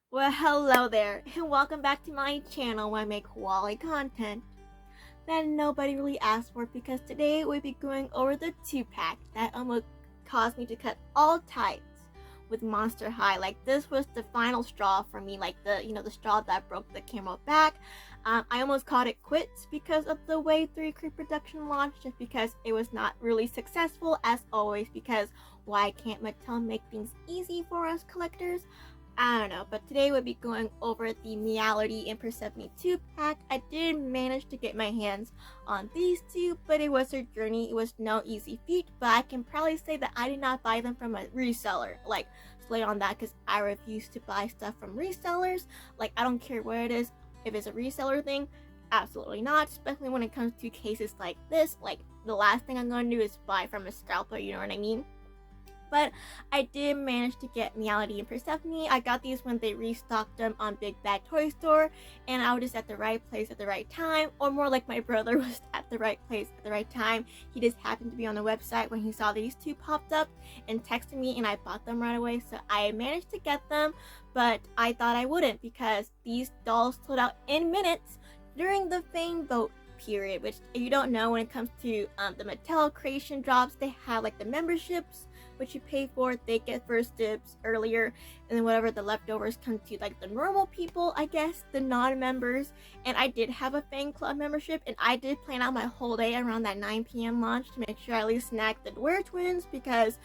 Well, hello there, and welcome back to my channel where I make quality content that nobody really asked for, because today we'll be going over the 2-pack that almost caused me to cut all ties with Monster High. Like, this was the final straw for me, like the straw that broke the camel back. I almost called it quits because of the Wave 3 Creeproduction launch, just because it was not really successful, as always, because why can't Mattel make things easy for us collectors? I don't know, but today we'll be going over the Meowlody and Purrsephone 2-pack. I did manage to get my hands on these two, but it was a journey. It was no easy feat, but I can probably say that I did not buy them from a reseller. Like, slay on that, because I refuse to buy stuff from resellers. Like, I don't care what it is. If it's a reseller thing, absolutely not, especially when it comes to cases like this. Like, the last thing I'm going to do is buy from a scalper, you know what I mean? But I did manage to get Meowlody and Purrsephone. I got these when they restocked them on Big Bad Toy Store, and I was just at the right place at the right time, or more like my brother was at the right place at the right time. He just happened to be on the website when he saw these two popped up and texted me, and I bought them right away. So I managed to get them, but I thought I wouldn't, because these dolls sold out in minutes during the Fame Vote period, which, if you don't know, when it comes to the Mattel creation drops, they have like the memberships which you pay for. They get first dibs earlier, and then whatever the leftovers come to like the normal people, I guess, the non-members. And I did have a fan club membership, and I did plan out my whole day around that 9 p.m. launch to make sure I at least snagged the Dwyer twins, because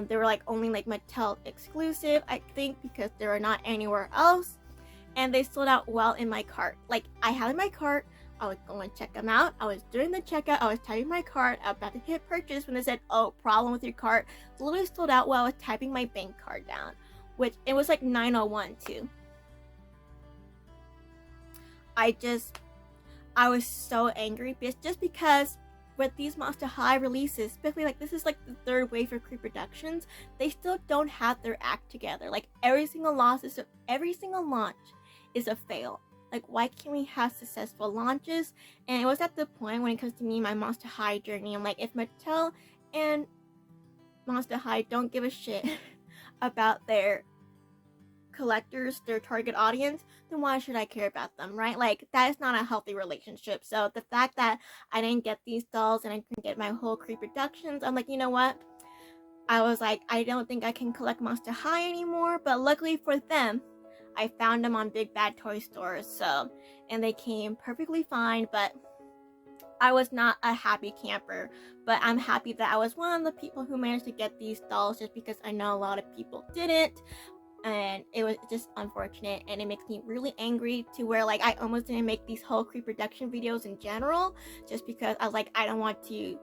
they were like only like Mattel exclusive, I think, because they were not anywhere else, and they sold out well in my cart. Like, I had in my cart, I was going to check them out. I was doing the checkout. I was typing my card. I was about to hit purchase when they said, "Oh, problem with your cart." It literally sold out while I was typing my bank card down, which it was like 9:01 too. I was so angry, just because with these Monster High releases, especially like this is like the third wave for Creeproductions, they still don't have their act together. Like, every single launch is a fail. Like, why can't we have successful launches? And it was at the point when it comes to me, my Monster High journey, I'm like, if Mattel and Monster High don't give a shit about their collectors, their target audience, then why should I care about them, right? Like, that is not a healthy relationship. So the fact that I didn't get these dolls and I couldn't get my whole Creeproductions, I'm like, you know what? I was like, I don't think I can collect Monster High anymore. But luckily for them, I found them on Big Bad Toy Stores, and they came perfectly fine. But I was not a happy camper, but I'm happy that I was one of the people who managed to get these dolls, just because I know a lot of people didn't, and it was just unfortunate, and it makes me really angry to where, like, I almost didn't make these whole Creeproduction videos in general, just because I was like, I don't want to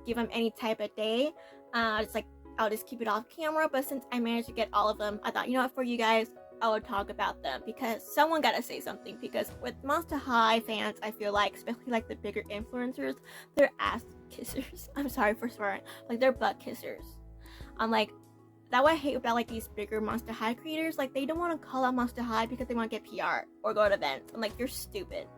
give them any type of day. It's like, I'll just keep it off camera. But since I managed to get all of them, I thought, you know what, for you guys, I would talk about them, because someone gotta say something. Because with Monster High fans, I feel like, especially like the bigger influencers, they're ass kissers. I'm sorry for swearing. Like, they're butt kissers. I'm like, that's what I hate about like these bigger Monster High creators. Like, they don't want to call out Monster High because they want to get PR or go to events. I'm like, you're stupid.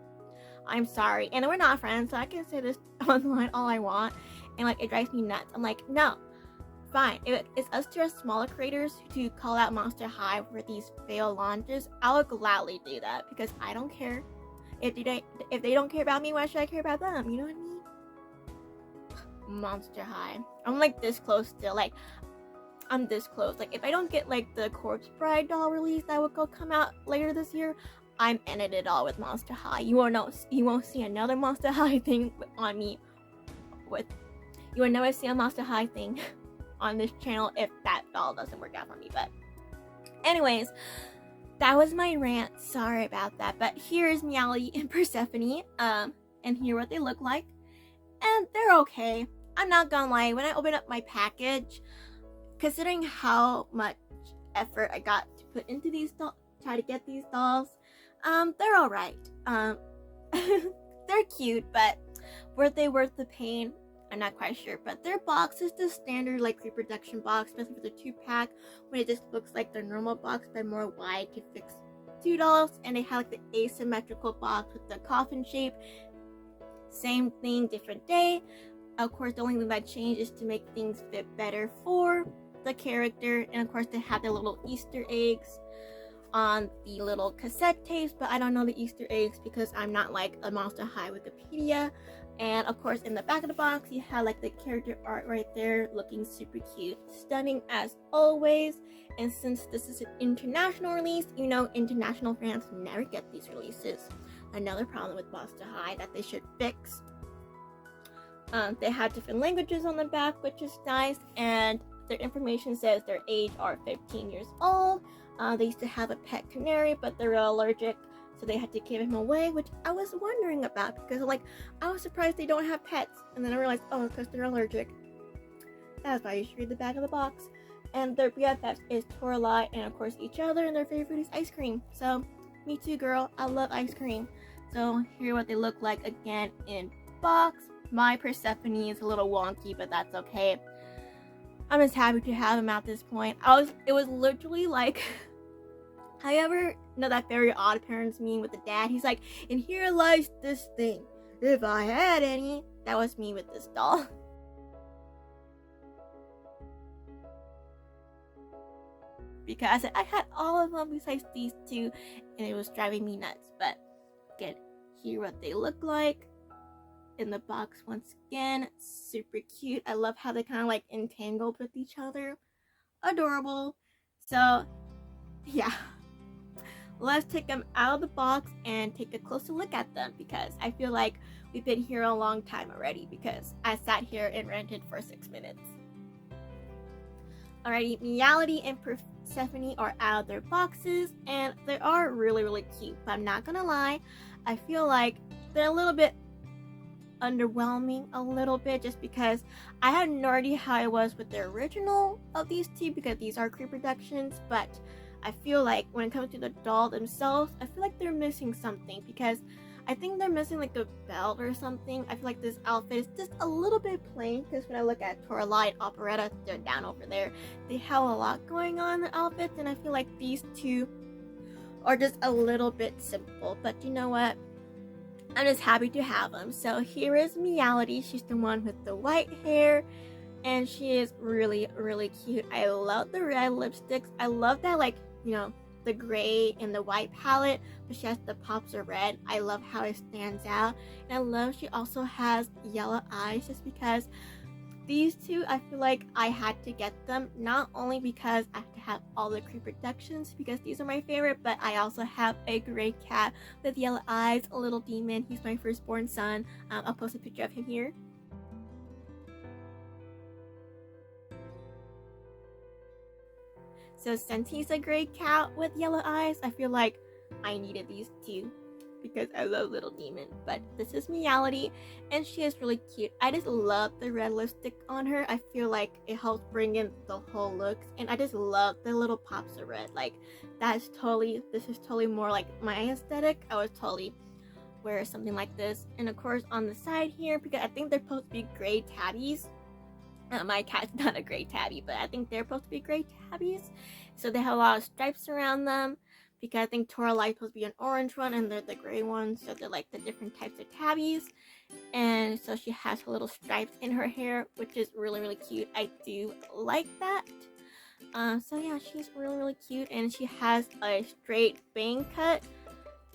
I'm sorry. And we're not friends, so I can say this online all I want, and like, it drives me nuts. I'm like, no, fine, it's us to our smaller creators to call out Monster High for these failed launches. I would gladly do that, because I don't care. If they don't care about me, why should I care about them? You know what I mean? Monster High. I'm like this close still. Like, I'm this close. Like, if I don't get like the Corpse Bride doll release that will come out later this year, I'm ended it all with Monster High. You won't see another Monster High thing on me. You will never see a Monster High thing on this channel if that doll doesn't work out for me. But anyways, that was my rant. Sorry about that. But here is Meowlody and Purrsephone, and here what they look like, and they're okay. I'm not gonna lie, when I open up my package, considering how much effort I got to put into these dolls, try to get these dolls, they're alright. They're cute, but were they worth the pain? I'm not quite sure. But their box is the standard like Creeproduction box, especially for the 2-pack, when it just looks like their normal box but more wide to fix 2 dolls. And they have like the asymmetrical box with the coffin shape. Same thing, different day. Of course, the only thing that changed is to make things fit better for the character, and of course they have their little Easter eggs. on the little cassette tapes, but I don't know the Easter eggs because I'm not like a Monster High Wikipedia. And of course, in the back of the box, you have like the character art right there, looking super cute, stunning as always. And since this is an international release, you know international fans never get these releases. Another problem with Monster High that they should fix. They have different languages on the back, which is nice, and their information says their age are 15 years old. They used to have a pet canary, but they're allergic, so they had to give him away, which I was wondering about because like I was surprised they don't have pets, and then I realized, oh, because they're allergic. That's why you should read the back of the box. And their BFFs is Toralei and of course each other, and their favorite is ice cream. So me too, girl. I love ice cream. So here what they look like again in box. My Persephone is a little wonky, but that's okay. I'm just happy to have him at this point. It was literally like, I ever know that Very Odd Parents meme with the dad? He's like, and here lies this thing. If I had any. That was me with this doll. Because I had all of them besides these two, and it was driving me nuts. But again, here what they look like in the box once again. Super cute. I love how they kind of like entangled with each other. Adorable. So yeah, let's take them out of the box and take a closer look at them, because I feel like we've been here a long time already, because I sat here and ranted for 6 minutes. Alrighty, Meowlody and Purrsephone are out of their boxes, and they are really, really cute. But I'm not gonna lie, I feel like they're a little bit underwhelming, a little bit, just because I had no idea how I was with the original of these two, because these are Creeproductions. But I feel like when it comes to the doll themselves, I feel like they're missing something, because I think they're missing like a belt or something. I feel like this outfit is just a little bit plain, because when I look at Toralei and Operetta, they're down over there. They have a lot going on in the outfits, and I feel like these two are just a little bit simple. But you know what? I'm just happy to have them. So here is Meowlody. She's the one with the white hair, and she is really, really cute. I love the red lipsticks. I love that, like, you know, the gray and the white palette, but she has the pops of red. I love how it stands out, and I love she also has yellow eyes, just because these two, I feel like I had to get them, not only because I have to have all the Creeproductions, because these are my favorite, but I also have a gray cat with yellow eyes, a little demon. He's my firstborn son. I'll post a picture of him here. So since he's a gray cat with yellow eyes, I feel like I needed these two, because I love little demon. But this is Meowlody, and she is really cute. I just love the red lipstick on her. I feel like it helps bring in the whole looks, and I just love the little pops of red. Like, this is totally more like my aesthetic. I would totally wear something like this. And of course on the side here, because I think they're supposed to be gray tabbies. My cat's not a gray tabby, but I think they're supposed to be gray tabbies. So they have a lot of stripes around them, because I think Toralei is supposed to be an orange one, and they're the gray ones, so they're like the different types of tabbies. And so she has her little stripes in her hair, which is really, really cute. I do like that. So yeah, she's really, really cute, and she has a straight bang cut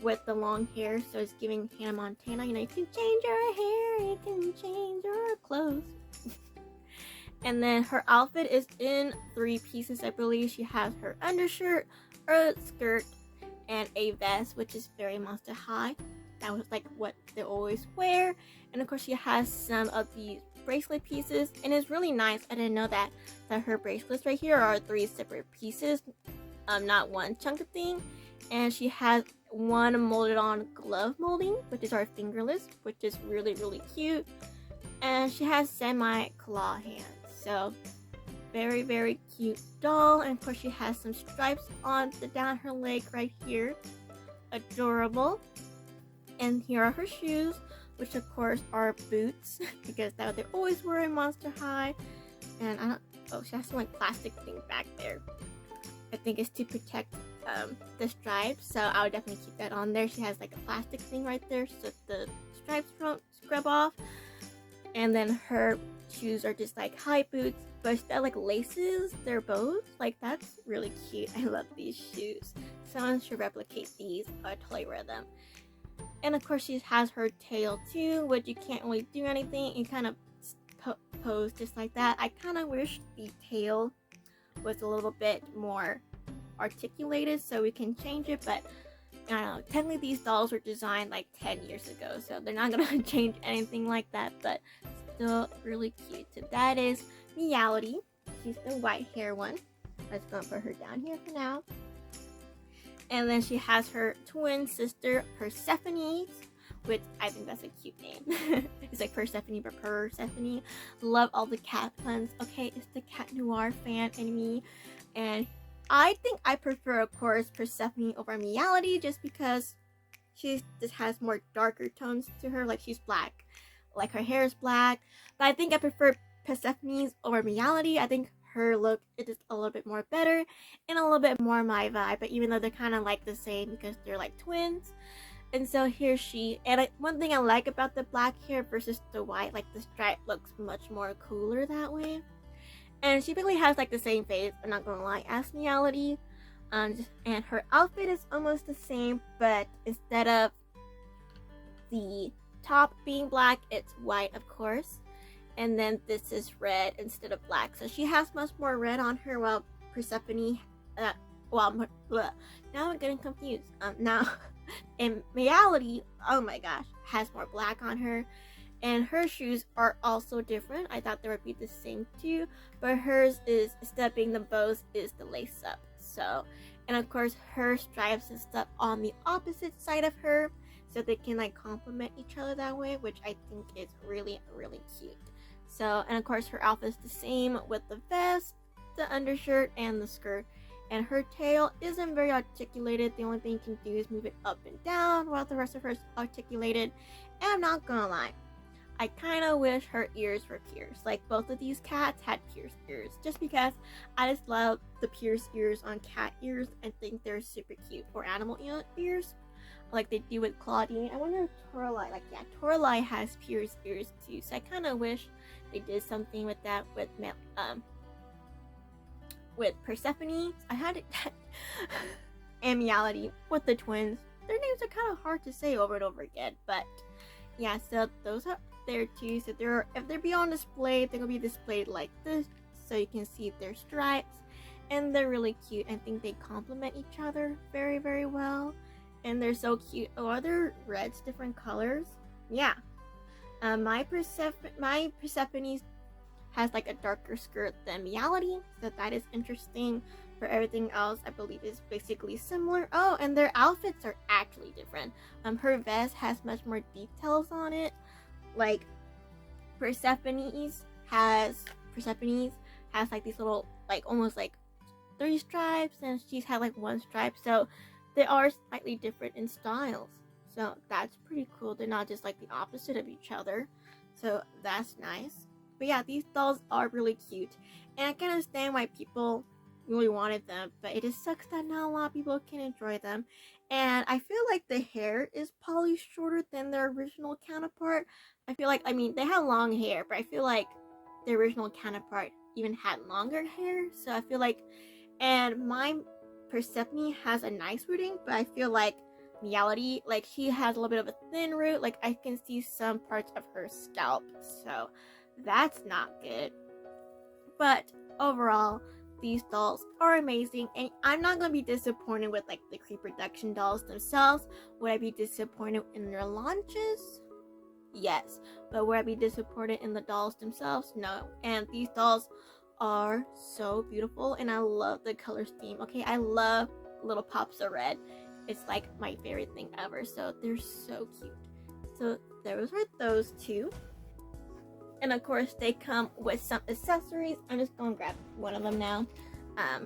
with the long hair, so it's giving Hannah Montana. You know, you can change your hair, you can change your clothes. And then her outfit is in 3 pieces, I believe. She has her undershirt, a skirt, and a vest, which is very Monster High. That was like what they always wear. And of course she has some of these bracelet pieces, and it's really nice. I didn't know that her bracelets right here are 3 separate pieces, not one chunk of thing. And she has one molded on glove molding, which is our fingerless, which is really, really cute. And she has semi claw hands. So very, very cute doll. And of course she has some stripes on down her leg right here. Adorable. And here are her shoes, which of course are boots, because that's what they always wear in Monster High. And I don't, oh, she has some like plastic thing back there. I think it's to protect the stripes, so I would definitely keep that on there. She has like a plastic thing right there, so the stripes won't scrub off. And then her shoes are just like high boots, but they're like laces, they're both like, that's really cute. I love these shoes. someone should replicate these. I totally wear them. And of course, she has her tail too, which you can't really do anything. You kind of pose just like that. I kind of wish the tail was a little bit more articulated so we can change it, but I don't know. Technically, these dolls were designed like 10 years ago, so they're not gonna change anything like that, but still really cute. So that is Meowlody. She's the white hair one. Let's go and put her down here for now. And then she has her twin sister, Purrsephone, which I think that's a cute name. It's like Persephone, but Purrsephone. Love all the cat puns. Okay, it's the cat noir fan in me. And I think I prefer, of course, Purrsephone over Meowlody just because she just has more darker tones to her. Like, she's black. Like, her hair is black. But I think I prefer Persephone's over Meowlody. I think her look is a little bit more better and a little bit more my vibe. But even though they're kind of like the same because they're like twins. And so here she, and one thing I like about the black hair versus the white, like the stripe looks much more cooler that way. And she basically has like the same face, I'm not gonna lie, as Meowlody. And her outfit is almost the same, but instead of the top being black, it's white, of course. And then this is red instead of black. So she has much more red on her, while Persephone, now I'm getting confused. And Meowlody, oh my gosh, has more black on her. And her shoes are also different. I thought they would be the same too, but hers is, instead of being the bows, is the lace up. So, and of course her stripes and stuff on the opposite side of her, so they can like complement each other that way, which I think is really, really cute. So, and of course her outfit is the same with the vest, the undershirt, and the skirt. And her tail isn't very articulated. The only thing you can do is move it up and down, while the rest of her is articulated. And I'm not gonna lie, I kind of wish her ears were pierced. Like, both of these cats had pierced ears, just because I just love the pierced ears on cat ears. I think they're super cute. Or animal ears, like they do with Claudine. I wonder if Toralei, Toralei has pierced ears too. So I kind of wish they did something with that with Persephone. I had it and Meowlody with the twins. Their names are kind of hard to say over and over again, but yeah, so those are there too. So if they're be on display, they're gonna be displayed like this, so you can see their stripes, and they're really cute. I think they complement each other very, very well, and they're so cute. Oh, are there reds, different colors? Yeah. My Persephone has like a darker skirt than Meowlody, so that is interesting. For everything else, I believe is basically similar. Oh, and their outfits are actually different. Her vest has much more details on it. Like Persephone's has like these little, like almost like 3 stripes, and she's had like 1 stripe. So they are slightly different in styles. So that's pretty cool. They're not just like the opposite of each other. So that's nice. But yeah, these dolls are really cute, and I can understand why people really wanted them, but it just sucks that not a lot of people can enjoy them. And I feel like the hair is probably shorter than their original counterpart. I feel like, I mean, they have long hair, but I feel like the original counterpart even had longer hair. So I feel like, and my Persephone has a nice rooting, but I feel like Meowlody, like, she has a little bit of a thin root. Like, I can see some parts of her scalp, so that's not good. But overall, these dolls are amazing, and I'm not going to be disappointed with like the Creeproduction dolls themselves. Would I be disappointed in their launches? Yes. But would I be disappointed in the dolls themselves? No. And these dolls are so beautiful, and I love the color scheme. Okay, I love little pops of red. It's like my favorite thing ever. So they're so cute. So those are those two. And of course, they come with some accessories. I'm just going to grab one of them now.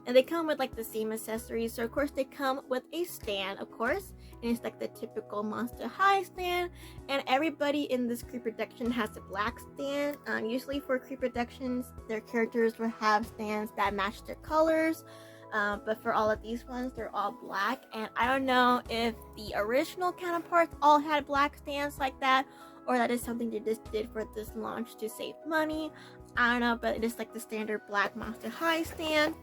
And they come with like the same accessories. So of course, they come with a stand, of course. And it's like the typical Monster High stand. And everybody in this Creeproduction has a black stand. Usually for Creeproductions, their characters will have stands that match their colors. But for all of these ones, they're all black. And I don't know if the original counterparts all had black stands like that, or that is something they just did for this launch to save money. I don't know, but it is like the standard black Monster High stand.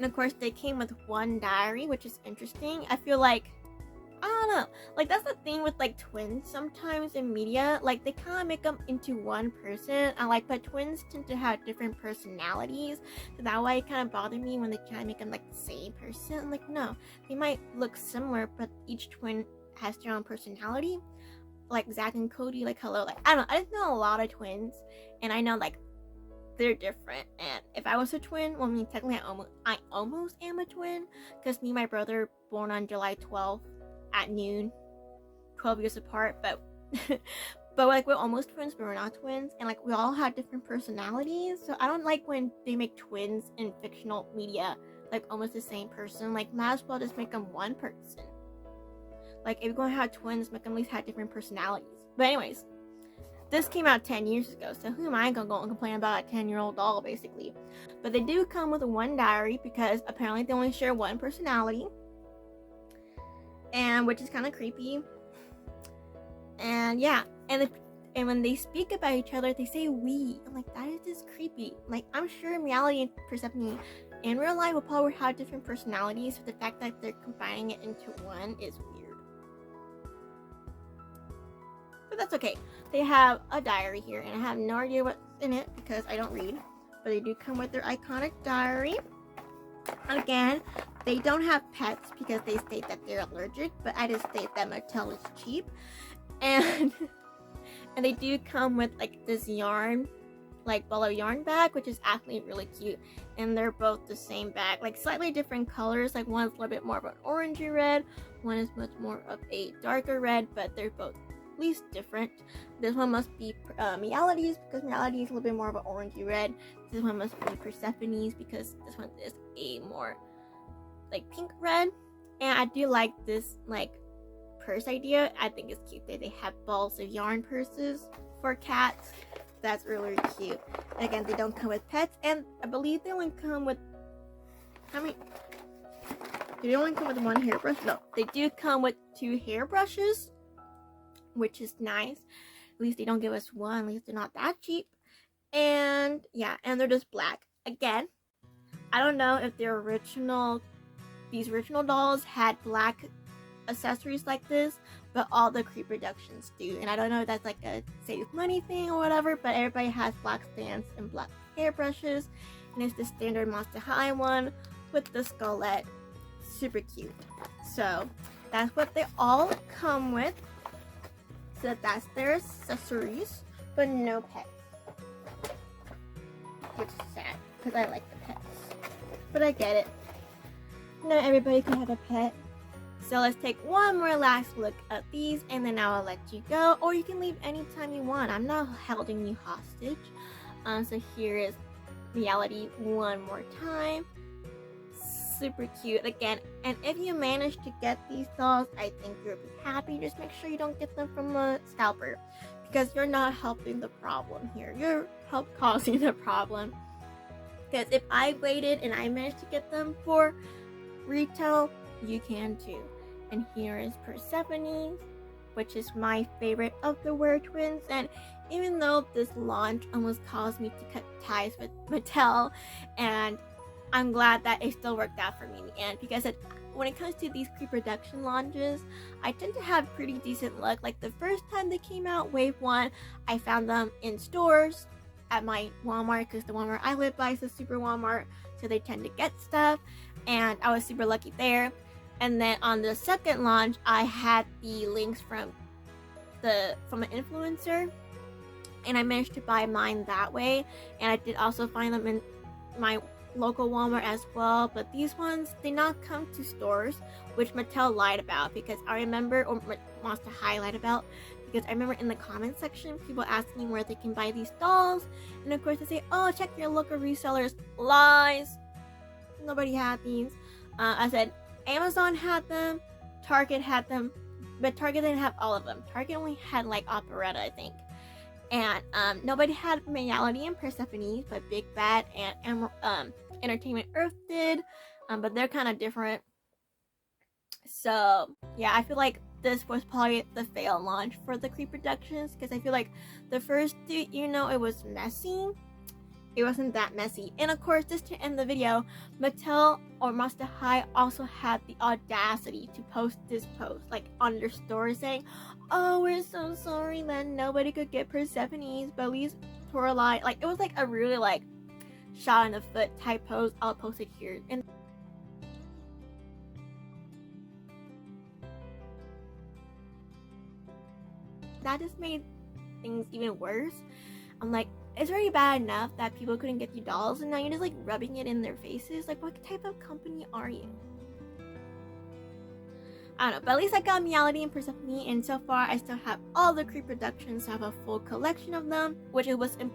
And of course, they came with one diary, which is interesting. I feel like, I don't know, like that's the thing with like twins sometimes in media, like they kind of make them into one person, and like, but twins tend to have different personalities, so that way it kind of bothered me when they try to make them like the same person. I'm like, no, they might look similar, but each twin has their own personality. Like Zach and Cody, like hello, like I don't know, I just know a lot of twins, and I know like they're different. And if I was a twin, well, I mean technically I almost am a twin, because me and my brother born on July 12th at noon, 12 years apart, but but like we're almost twins, but we're not twins, and like we all have different personalities. So I don't like when they make twins in fictional media like almost the same person. Like might as well just make them one person. Like if you're gonna have twins, make them at least have different personalities. But anyways, this came out 10 years ago, so who am I gonna go and complain about a 10-year-old doll, basically? But they do come with one diary, because apparently they only share one personality, and which is kind of creepy. And yeah, and when they speak about each other, they say we. I'm like, that is just creepy. Like, I'm sure Meowlody and Purrsephone in real life will probably have different personalities, so the fact that they're combining it into one is weird. But that's okay. They have a diary here, and I have no idea what's in it because I don't read. But they do come with their iconic diary. Again, they don't have pets because they state that they're allergic, but I just state that Mattel is cheap. And and they do come with like this yarn, like ball of yarn bag, which is actually really cute. And they're both the same bag, like slightly different colors. Like one's a little bit more of an orangey red, one is much more of a darker red, but they're both at least different. This one must be Meowlody's, because Meowlody is a little bit more of an orangey red. This one must be Purrsephone's, because this one is a more like pink red. And I do like this like purse idea. I think it's cute that they have balls of yarn purses for cats. That's really cute. And again, they don't come with pets, and I believe they only come with, how many? Do they only come with one hairbrush? No, they do come with 2 hairbrushes, which is nice. At least they don't give us one. At least they're not that cheap. And yeah, and they're just black. Again, I don't know if these original dolls had black accessories like this, but all the Creeproductions do. And I don't know if that's like a save money thing or whatever, but everybody has black stands and black hairbrushes, and it's the standard Monster High one with the skullette. Super cute. So that's what they all come with. So that's their accessories, but no pets, which is sad because I like the pets, but I get it. Not everybody can have a pet. So let's take one more last look at these, and then I will let you go, or you can leave anytime you want. I'm not holding you hostage. So here is Meowlody one more time. Super cute again. And if you manage to get these dolls, I think you'll be happy. Just make sure you don't get them from a scalper, because you're not helping the problem here. You're causing the problem. Because if I waited and I managed to get them for retail, you can too. And here is Purrsephone, which is my favorite of the Were Twins. And even though this launch almost caused me to cut ties with Mattel, and I'm glad that it still worked out for me in the end, because when it comes to these Creeproduction launches, I tend to have pretty decent luck. Like the first time they came out, Wave 1, I found them in stores at my Walmart, because the one where I live by is a super Walmart, so they tend to get stuff, and I was super lucky there. And then on the second launch, I had the links from an influencer, and I managed to buy mine that way. And I did also find them in my local Walmart as well. But these ones did not come to stores, which Mattel lied about, because I remember, or Monster High lied about, because I remember in the comment section, people asking where they can buy these dolls. And of course they say, oh, check your local resellers. Lies. Nobody had these. I said, Amazon had them, Target had them, but Target didn't have all of them. Target only had like Operetta, I think. And nobody had Meowlody and Purrsephone, but Big Bad and Entertainment Earth did, but they're kind of different. So yeah, I feel like this was probably the fail launch for the Creeproductions, because I feel like the first two, it was messy, it wasn't that messy. And of course, just to end the video, Mattel or Monster High also had the audacity to post this post like on their story saying, "Oh, we're so sorry that nobody could get Persephone's, but at least Toralei." Like, it was like a really like shot in the foot type post. I'll post it here. And that just made things even worse. I'm like, it's already bad enough that people couldn't get you dolls, and now you're just like rubbing it in their faces. Like, what type of company are you? I don't know, but at least I got Meowlody and Purrsephone, and so far I still have all the Creeproductions. I have a full collection of them, which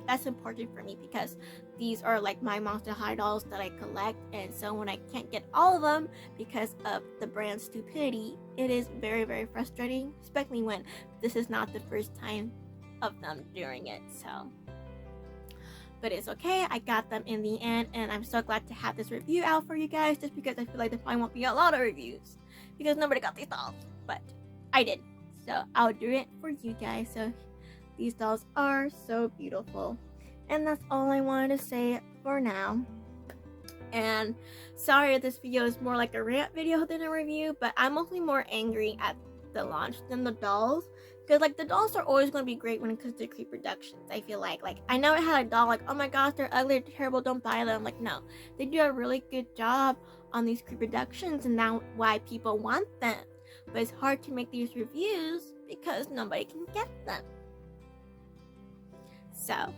that's important for me because these are like my Monster High dolls that I collect, and so when I can't get all of them because of the brand's stupidity, it is very, very frustrating, especially when this is not the first time of them doing it. So, but it's okay, I got them in the end, and I'm so glad to have this review out for you guys, just because I feel like there probably won't be a lot of reviews because nobody got these dolls, but I did, so I'll do it for you guys. So these dolls are so beautiful, and that's all I wanted to say for now. And sorry if this video is more like a rant video than a review, but I'm mostly more angry at the launch than the dolls, because like the dolls are always going to be great when it comes to Creeproductions. I feel like I never had a doll like, oh my gosh, they're ugly, they're terrible, don't buy them. Like, no, they do a really good job on these Creeproductions, and that's why people want them. But it's hard to make these reviews because nobody can get them. So,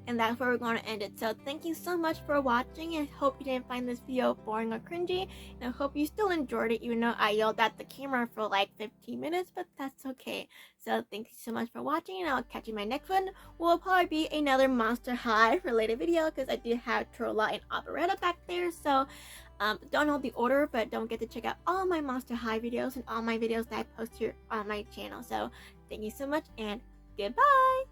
and that's where we're going to end it. So thank you so much for watching. I hope you didn't find this video boring or cringy, and I hope you still enjoyed it, even though I yelled at the camera for like 15 minutes, but that's okay. So thank you so much for watching, and I'll catch you in my next one. Will probably be another Monster High related video, because I do have Toralei and Operetta back there. So don't know the order, but don't forget to check out all my Monster High videos and all my videos that I post here on my channel. So thank you so much, and goodbye!